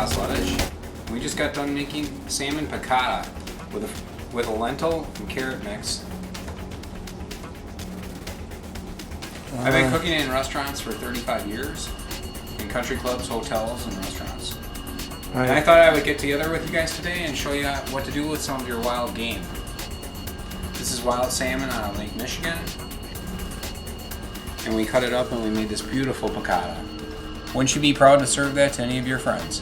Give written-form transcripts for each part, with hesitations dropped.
Bazyelwics. We just got done making salmon picatta with a lentil and carrot mix. I've been cooking in restaurants for 35 years, in country clubs, hotels, and restaurants. Right. And I thought I would get together with you guys today and show you what to do with some of your wild game. This is wild salmon out of Lake Michigan. And we cut it up and we made this beautiful picatta. Wouldn't you be proud to serve that to any of your friends?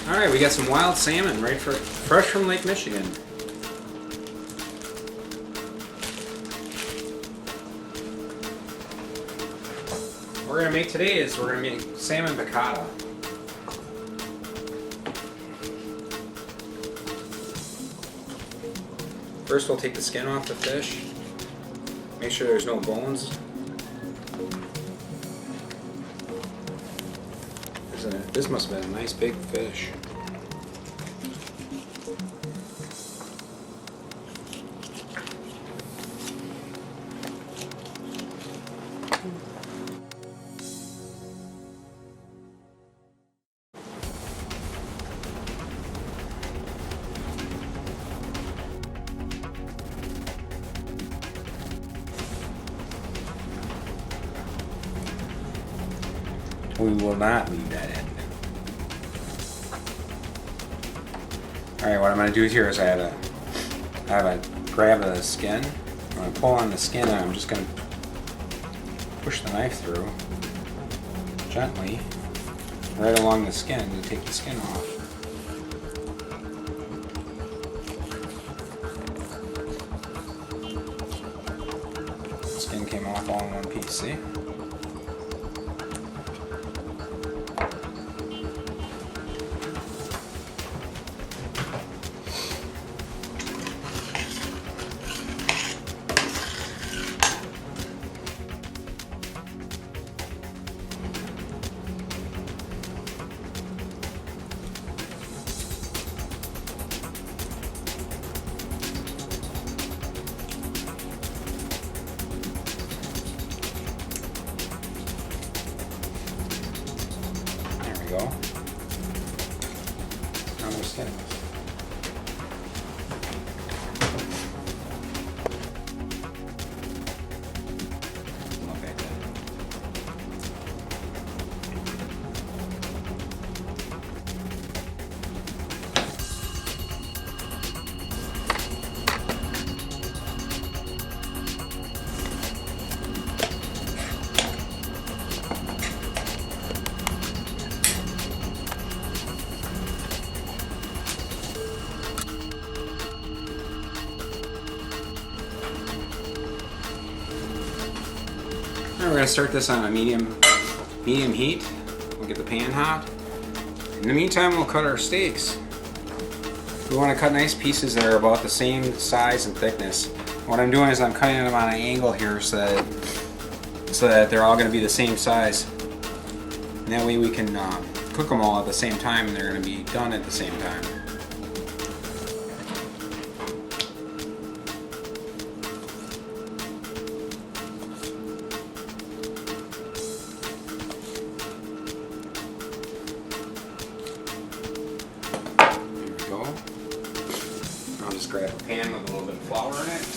All right, we got some wild salmon fresh from Lake Michigan. What we're gonna make today is we're gonna make salmon picatta. First, we'll take the skin off the fish. Make sure there's no bones. This must have been a nice big fish. We will not leave that in. Alright, what I'm going to do here is I have to grab the skin. I'm going to pull on the skin and I'm just going to push the knife through gently right along the skin to take the skin off. The skin came off all in one piece, see? Go. Now the skin. Look at that. We're going to start this on a medium heat. We'll get the pan hot. In the meantime, we'll cut our steaks. We want to cut nice pieces that are about the same size and thickness. What I'm doing is I'm cutting them on an angle here so that they're all going to be the same size. And that way we can cook them all at the same time and they're going to be done at the same time. I'll just grab a pan with a little bit of flour in it.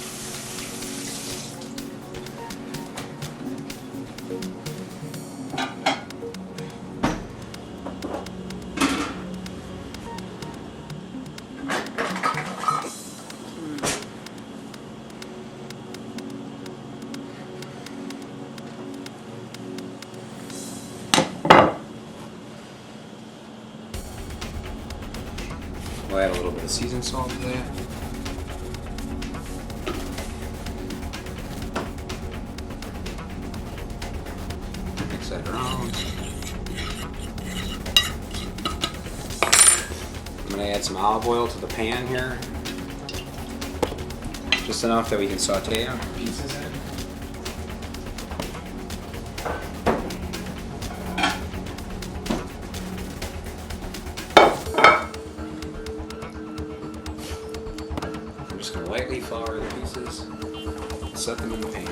We'll add a little bit of seasoned salt to that. Mix that around. I'm going to add some olive oil to the pan here. Just enough that we can saute our pieces in. I'm just going to lightly flour the pieces and set them in the pan.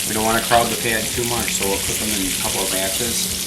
We don't want to crowd the pan too much, so we'll cook them in a couple of batches.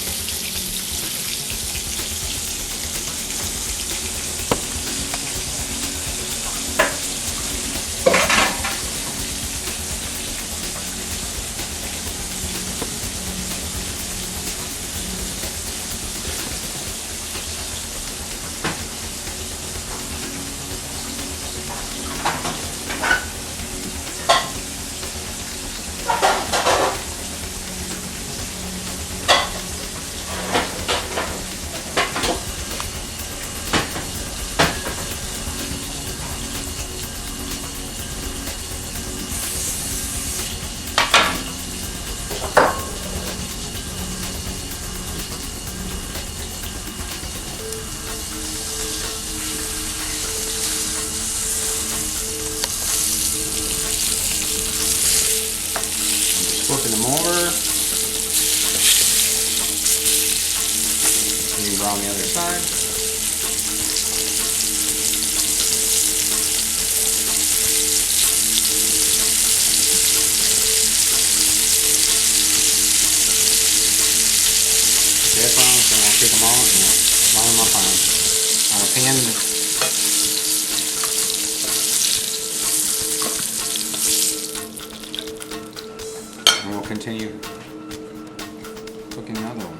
Flipping them over. And brown the other side. They're brown, so we'll take them all and we'll line them up on a pan. And we'll continue cooking the other ones.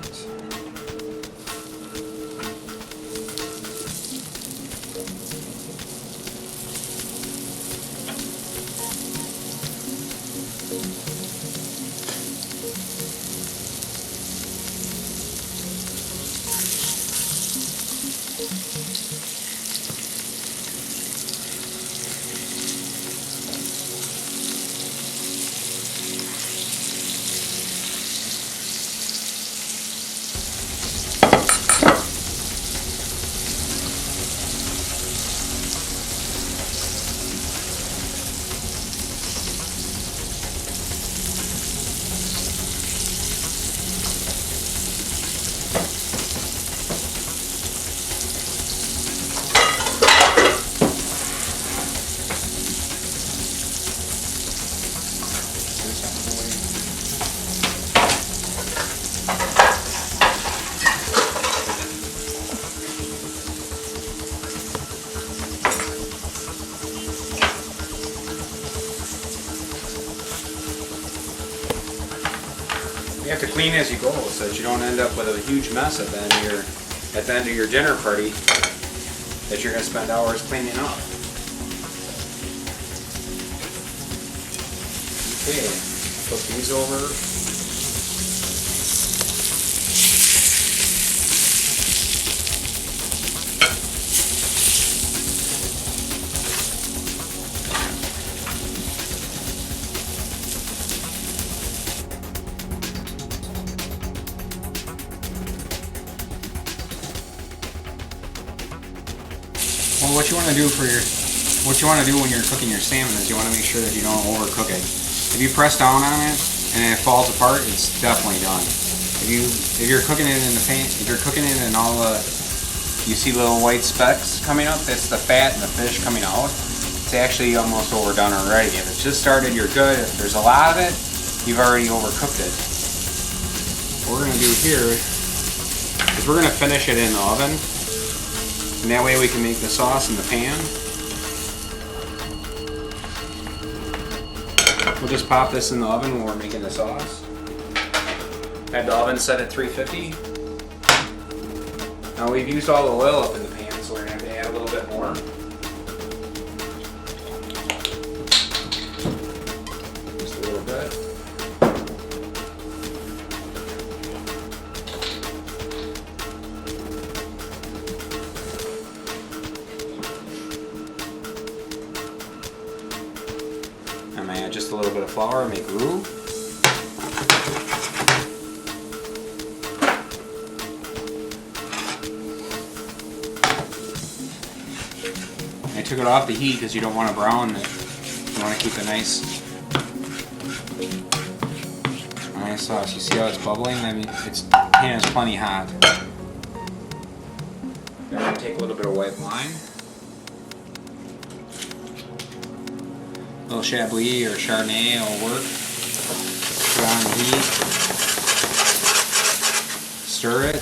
You have to clean as you go so that you don't end up with a huge mess at the end of your dinner party that you're going to spend hours cleaning up. Okay, flip these over. Well, what you want to do when you're cooking your salmon is you want to make sure that you don't overcook it. If you press down on it and it falls apart, it's definitely done. If you're cooking it in the pan, if you're cooking it and you see little white specks coming up, that's the fat and the fish coming out. It's actually almost overdone already. If it's just started, you're good. If there's a lot of it, you've already overcooked it. What we're going to do here is we're going to finish it in the oven. And that way we can make the sauce in the pan. We'll just pop this in the oven when we're making the sauce. I have the oven set at 350. Now we've used all the oil up in the pan, so we're going to have to add a little bit more. Just a little bit. just a little bit of flour, make roux. I took it off the heat because you don't want to brown it. You want to keep a nice sauce. You see how it's bubbling? I mean, its pan is plenty hot. I'm going to take a little bit of white wine. A little Chablis or Chardonnay will work. Put it on the heat. Stir it.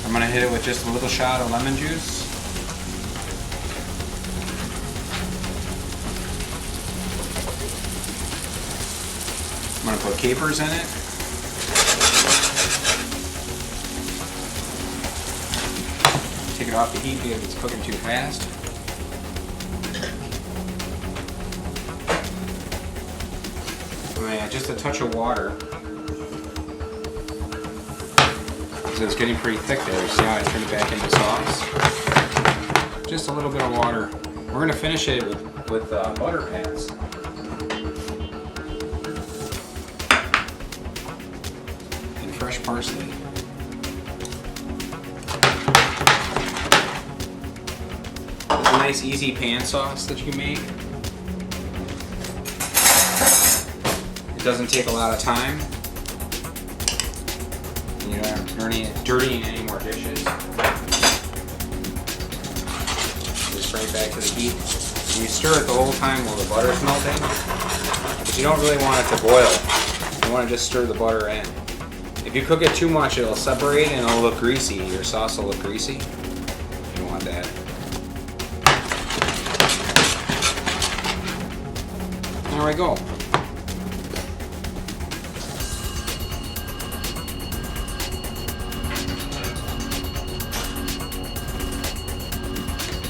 I'm going to hit it with just a little shot of lemon juice. I'm going to put capers in it. Take it off the heat because it's cooking too fast. I'm going to add just a touch of water. So it's getting pretty thick there. See how I turned it back into sauce? Just a little bit of water. We're going to finish it with butter pads. And fresh parsley. It's a nice easy pan sauce that you make. It doesn't take a lot of time. You don't have to dirtying any more dishes. Just bring it back to the heat. And you stir it the whole time while the butter's melting. But you don't really want it to boil. You want to just stir the butter in. If you cook it too much, it'll separate and it'll look greasy. Your sauce will look greasy. You don't want that. There we go.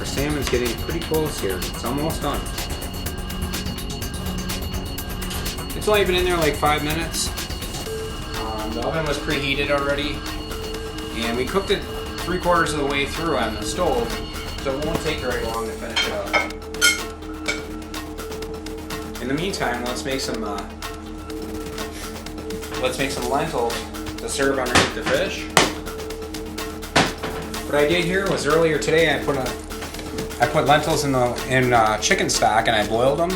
Salmon's getting pretty close here. It's almost done. It's only been in there like 5 minutes. The oven was preheated already, and we cooked it 3/4 of the way through on the stove, so it won't take very long to finish it up. In the meantime, let's make some lentils to serve underneath the fish. What I did here was earlier today I put lentils in chicken stock and I boiled them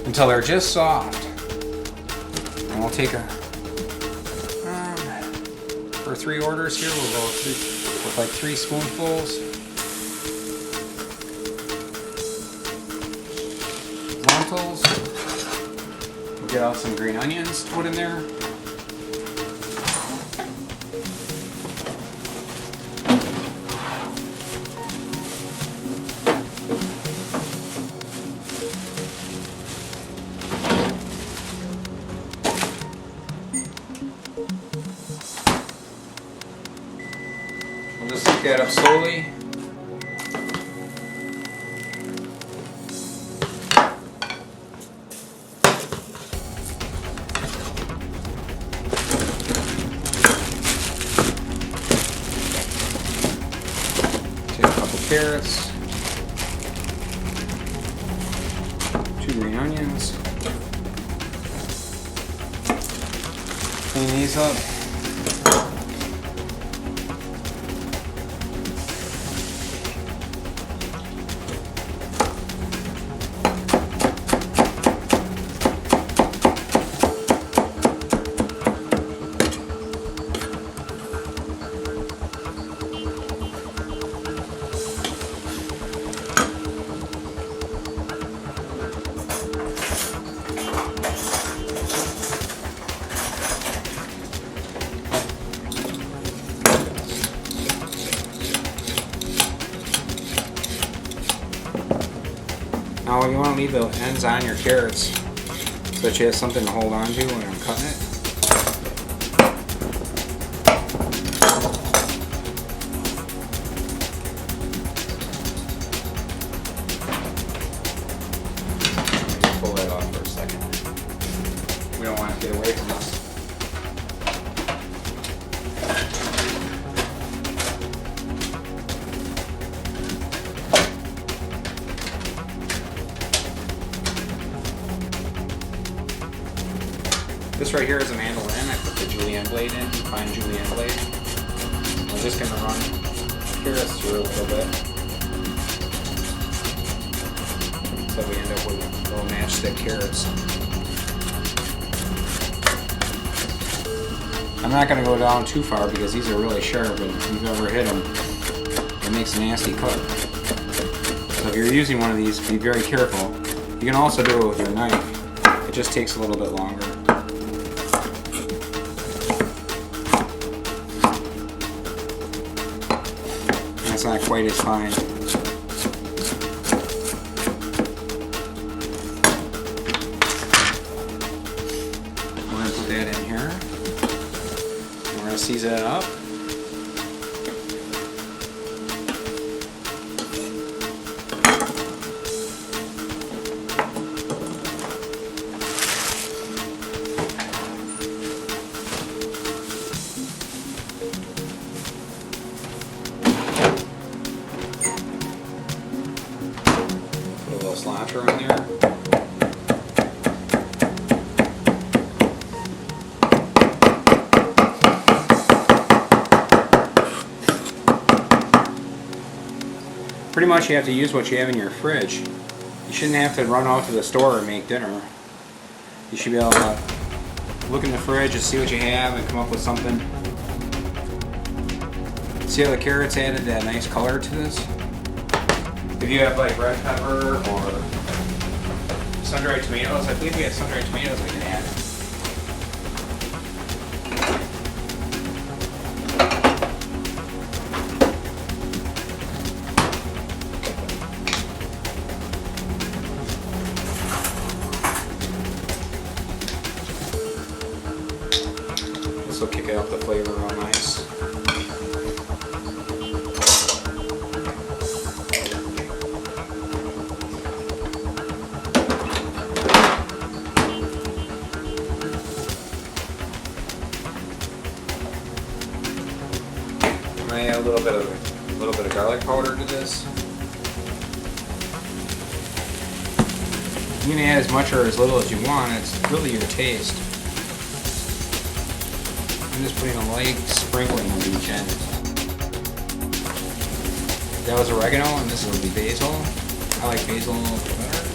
until they're just soft. And we'll take for 3 orders here, we'll go with like 3 spoonfuls. Lentils. We'll get out some green onions to put in there. We'll just cook that up slowly. Take a couple carrots, 2 green onions. Clean these up. Now you want to leave the ends on your carrots so that you have something to hold on to when I'm cutting it. Pull that off for a second. We don't want it to get away from us. This right here is a mandolin. I put the julienne blade in, fine julienne blade. We're just going to run carrots through a little bit. So we end up with little matchstick carrots. I'm not going to go down too far because these are really sharp, and if you've ever hit them, it makes a nasty cut. So if you're using one of these, be very careful. You can also do it with your knife. It just takes a little bit longer. And it's not quite as fine. We're going to put that in here. We're going to season it up. Put a little cilantro in there. Pretty much you have to use what you have in your fridge. You shouldn't have to run out to the store and make dinner. You should be able to look in the fridge and see what you have and come up with something. See how the carrots added that nice color to this? If you have like red pepper or sun-dried tomatoes, I believe we have sun-dried tomatoes we can add. This will kick out the flavor real nice. I'm gonna add a little bit of garlic powder to this. You can add as much or as little as you want. It's really your taste. I'm just putting a light sprinkling on each end. That was oregano, and this will be basil. I like basil a little bit better.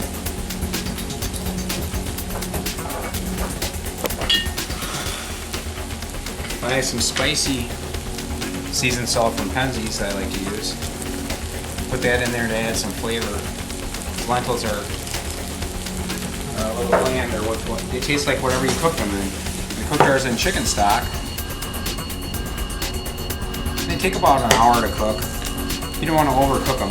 I have some spicy seasoned salt from Penzeys that I like to use. Put that in there to add some flavor. Lentils are a little bland. They taste like whatever you cook them in. I cook ours in chicken stock. They take about an hour to cook. You don't want to overcook them.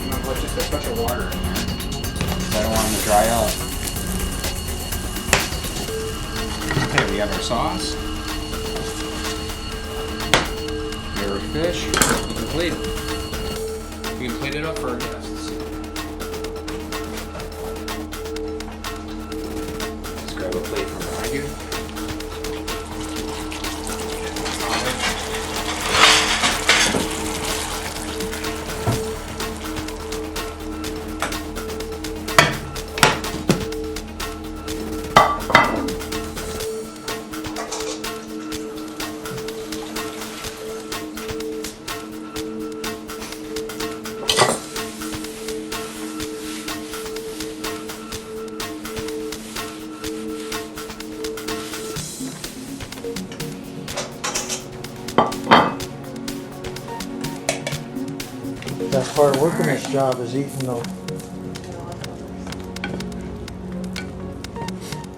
I'm going to put just a touch of water in there because I don't want them to dry up. Okay, we have our sauce. Our fish. You can plate it up for our guests. Just grab a plate from behind you. That's part of working this job is eating the.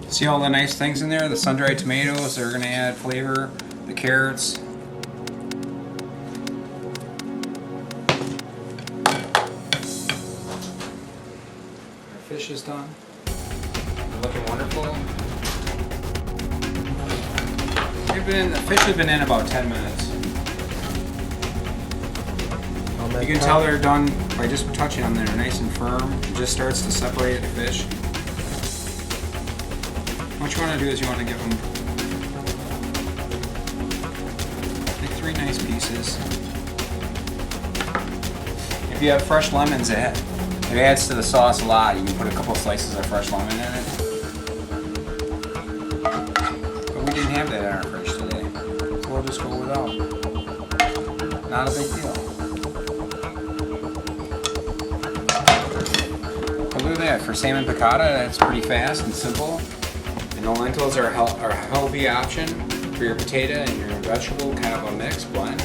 See all the nice things in there? The sun-dried tomatoes, they're going to add flavor. The carrots. Our fish is done. They're looking wonderful. The fish has been in about 10 minutes. You can tell they're done by just touching them. They're nice and firm. It just starts to separate the fish. What you want to do is you want to give them like 3 nice pieces. If you have fresh lemons, it adds to the sauce a lot. You can put a couple slices of fresh lemon in it. have that in our fridge today. So we'll just go without. Not a big deal. But look at that. For salmon piccata, that's pretty fast and simple. And the lentils are a healthy option for your potato and your vegetable, kind of a mixed blend.